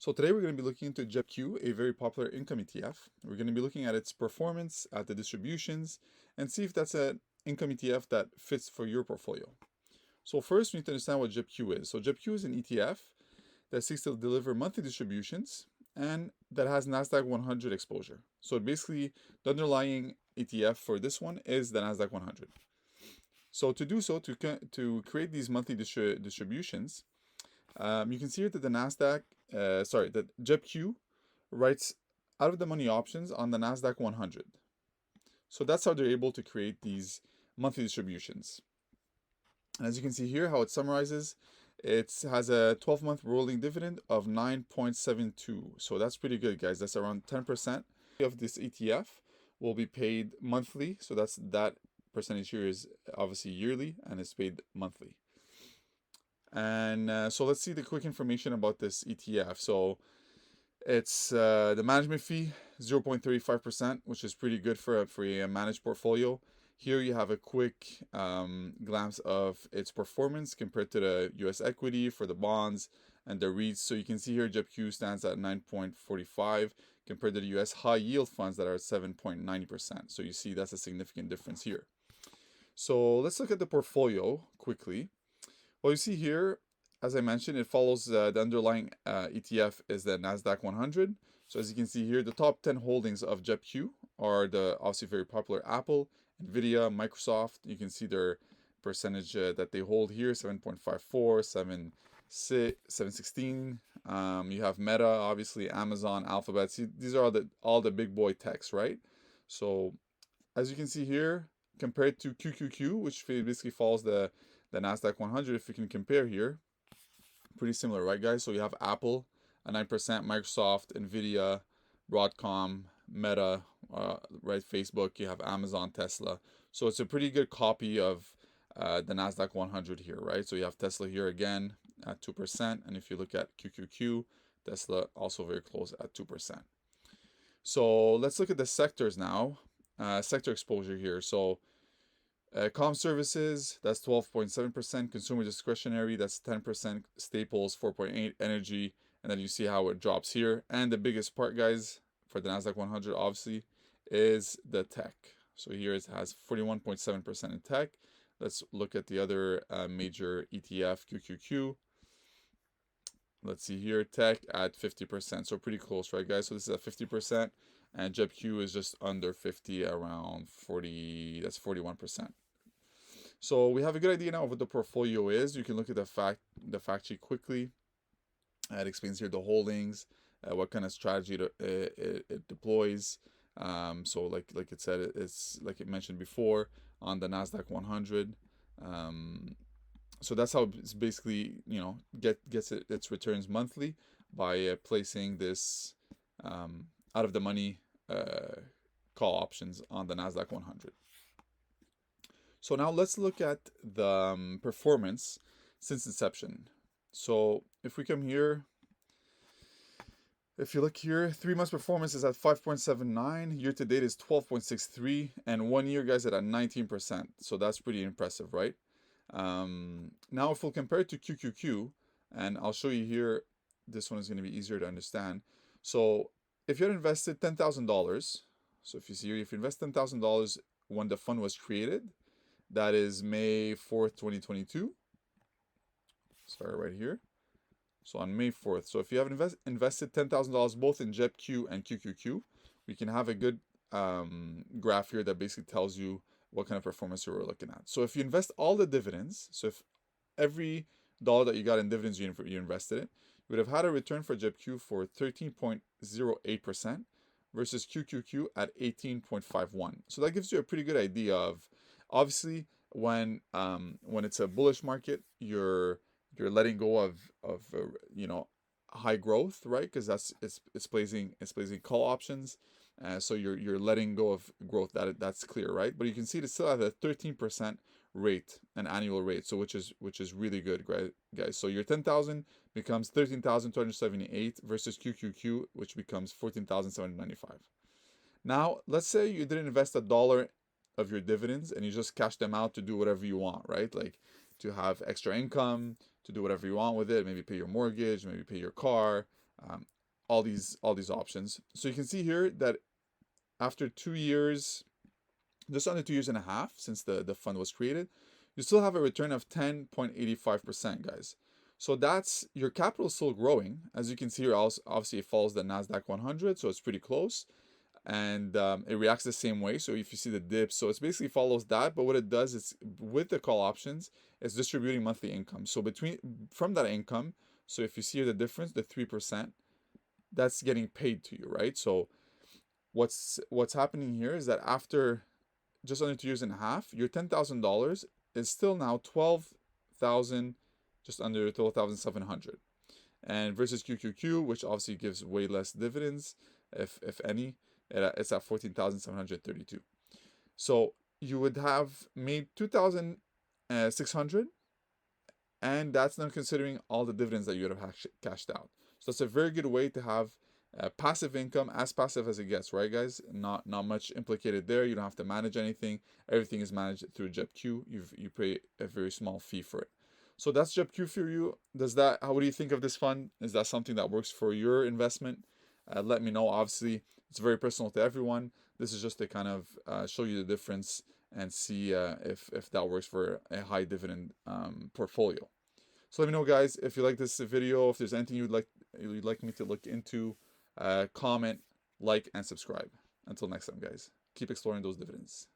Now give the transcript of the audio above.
So today we're going to be looking into JEPQ, a very popular income ETF. We're going to be looking at its performance, at the distributions, and see if that's an income ETF that fits for your portfolio. So first, we need to understand what JEPQ is. So JEPQ is an ETF that seeks to deliver monthly distributions and that has NASDAQ 100 exposure. So basically, the underlying ETF for this one is the NASDAQ 100. So to do so, to create these monthly distributions, you can see here that that JEPQ writes out of the money options on the NASDAQ 100. So that's how they're able to create these monthly distributions. And as you can see here, how it summarizes, it has a 12-month rolling dividend of 9.72. So that's pretty good, guys. That's around 10% of this ETF will be paid monthly. So that percentage here is obviously yearly and is paid monthly. And so let's see the quick information about this ETF. So it's the management fee 0.35%, which is pretty good for a managed portfolio. Here you have a quick glance of its performance compared to the US equity for the bonds and the REITs. So you can see here JEPQ stands at 9.45 compared to the US high yield funds that are at 7.90%. So you see that's a significant difference here. So let's look at the portfolio quickly. Well, you see here, as I mentioned, it follows the underlying ETF is the NASDAQ 100. So as you can see here, the top 10 holdings of JEPQ are the obviously very popular Apple, Nvidia, Microsoft. You can see their percentage that they hold here, 7.54, 716. You have Meta, obviously, Amazon, Alphabet. See, these are all the big boy techs, right? So as you can see here, compared to QQQ, which basically follows the NASDAQ 100, if you can compare here, pretty similar, right, guys? So you have Apple at 9%, Microsoft, Nvidia, Broadcom, Meta, right, Facebook. You have Amazon, Tesla. So it's a pretty good copy of the NASDAQ 100 here, right? So you have Tesla here again at 2%. And if you look at QQQ, Tesla also very close at 2%. So let's look at the sectors now. Sector exposure here. So comm services, that's 12.7%. Consumer discretionary, that's 10%. Staples, 4.8%. Energy, and then you see how it drops here. And the biggest part, guys, for the NASDAQ 100, obviously, is the tech. So here it has 41.7% in tech. Let's look at the other major ETF, QQQ. Let's see here, tech at 50%. So pretty close, right, guys? So this is at 50%. And JEPQ is just under 50, around 40, that's 41%. So we have a good idea now of what the portfolio is. You can look at the fact sheet quickly. It explains here the holdings, what kind of strategy it deploys. So like it said, it's like it mentioned before on the NASDAQ 100. So that's how it's basically, gets its returns monthly by placing this out of the money call options on the NASDAQ 100. So now let's look at the performance since inception. So if we come here, if you look here, 3 months performance is at 5.79, year to date is 12.63, and 1 year, guys, at 19%. So that's pretty impressive, right? Now if we'll compare it to QQQ, and I'll show you here, this one is going to be easier to understand. So if you had invested $10,000, so if you see here, if you invest $10,000 when the fund was created, that is May 4th, 2022. Sorry, right here. So on May 4th. So if you have invested $10,000 both in JEPQ and QQQ, we can have a good graph here that basically tells you what kind of performance you were looking at. So if you invest all the dividends, so if every dollar that you got in dividends you invested it, you would have had a return for JEPQ for 13.08% versus QQQ at 18.51. So that gives you a pretty good idea of, obviously, when it's a bullish market, you're letting go of high growth, right? Because it's placing call options, so you're letting go of growth. That's clear, right? But you can see it's still at a 13% rate, an annual rate, so which is really good, guys. So your 10,000 becomes 13,278 versus QQQ, which becomes 14,795. Now let's say you didn't invest $1 of your dividends and you just cash them out to do whatever you want, right? Like to have extra income, to do whatever you want with it, maybe pay your mortgage, maybe pay your car, all these options. So you can see here that after 2 years, just under 2 years and a half since the fund was created, you still have a return of 10.85%, guys. So that's your capital still growing. As you can see here, obviously it follows the NASDAQ 100, so it's pretty close. And it reacts the same way. So if you see the dip, so it basically follows that. But what it does is with the call options, it's distributing monthly income. So from that income, so if you see the difference, the 3%, that's getting paid to you, right? So what's happening here is that after just under 2 years and a half, your $10,000 is still now 12,000, just under 12,700, and versus QQQ, which obviously gives way less dividends, if any, it's at 14,732. So you would have made 2,600, and that's not considering all the dividends that you would have cashed out. So that's a very good way to have passive income, as passive as it gets, right, guys? Not much implicated there. You don't have to manage anything. Everything is managed through JEPQ. You pay a very small fee for it. So that's JEPQ for you. What do you think of this fund? Is that something that works for your investment? Let me know. Obviously, it's very personal to everyone. This is just to kind of show you the difference and see if that works for a high dividend portfolio. So let me know, guys, if you like this video, if there's anything you'd like me to look into. Comment, like, and subscribe. Until next time, guys, keep exploring those dividends.